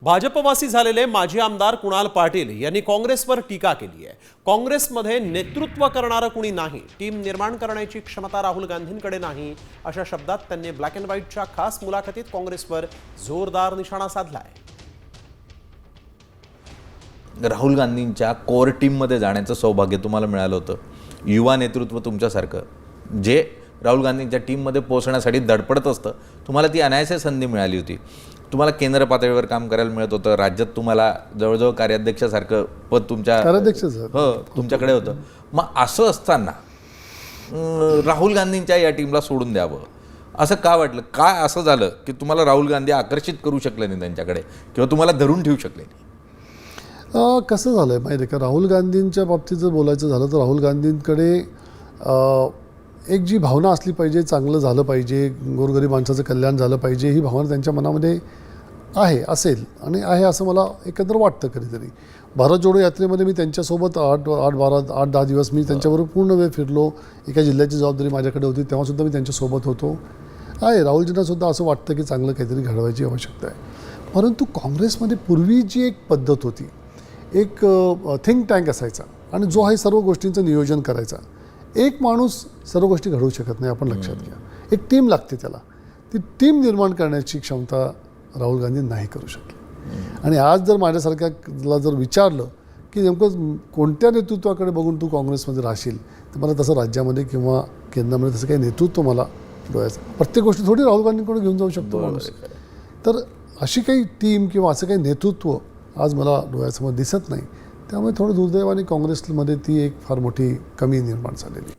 भाजपवासी झालेले माजी आमदार कुणाल पाटील यांनी काँग्रेसवर टीका केली आहे। काँग्रेसमध्ये नेतृत्व करणारं कुणी नाही, टीम निर्माण करण्याची क्षमता राहुल गांधींकडे नाही, अशा शब्दात त्यांनी ब्लॅक अँड व्हाईटच्या खास मुलाखतीत काँग्रेसवर जोरदार निशाणा साधलाय। राहुल गांधींच्या कोर टीममध्ये जाण्याचं सौभाग्य तुम्हाला मिळालं होतं। युवा नेतृत्व तुमच्यासारखं जे राहुल गांधींच्या टीममध्ये पोहोचण्यासाठी धडपडत असतं, तुम्हाला ती अनायासे संधी मिळाली होती। तुम्हाला केंद्र पातळीवर काम करायला मिळत होतं, राज्यात तुम्हाला जवळजवळ कार्याध्यक्षासारखं पद तुमच्याकडे होतं। मग असं असताना राहुल गांधींच्या या टीमला सोडून द्यावं असं का वाटलं? काय असं झालं की तुम्हाला राहुल गांधी आकर्षित करू शकले नाही त्यांच्याकडे किंवा तुम्हाला धरून ठेवू शकले नाही? कसं झालं आहे माहिती आहे का, राहुल गांधींच्या बाबतीत जर बोलायचं झालं तर राहुल गांधींकडे एक जी भावना असली पाहिजे, चांगलं झालं पाहिजे, गोरगरीब माणसाचं कल्याण झालं पाहिजे, ही भावना त्यांच्या मनामध्ये असेल आणि आहे असं मला एकंदर वाटतं। कधीतरी भारत जोडो यात्रेमध्ये मी त्यांच्यासोबत 8-10 दिवस मी त्यांच्याबरोबर पूर्ण वेळ फिरलो। एका जिल्ह्याची जबाबदारी माझ्याकडे होती, तेव्हासुद्धा मी त्यांच्यासोबत होतो। राहुलजींनासुद्धा असं वाटतं की चांगलं काहीतरी घडवायची आवश्यकता आहे। परंतु काँग्रेसमध्ये पूर्वी जी एक पद्धत होती, एक थिंक टँक असायचा आणि जो हा सर्व गोष्टींचं नियोजन करायचा। एक माणूस सर्व गोष्टी घडवू शकत नाही, आपण लक्षात घ्या। एक टीम लागते, त्याला ती टीम निर्माण करण्याची क्षमता राहुल गांधी नाही करू शकले। आणि आज जर माझ्यासारख्याला जर विचारलं की नेमकं कोणत्या नेतृत्वाकडे बघून तू काँग्रेसमध्ये राहशील, तर मला तसं राज्यामध्ये किंवा केंद्रामध्ये तसं काही नेतृत्व मला डोळ्याचं, प्रत्येक गोष्टी थोडी राहुल गांधींकडे घेऊन जाऊ शकतो माणूस। तर अशी काही टीम किंवा असं काही नेतृत्व आज मला डोळ्यासमोर दिसत नाही। त्यामुळे थोडं दुर्दैवाने काँग्रेसमध्ये ती एक फार मोठी कमी निर्माण झालेली।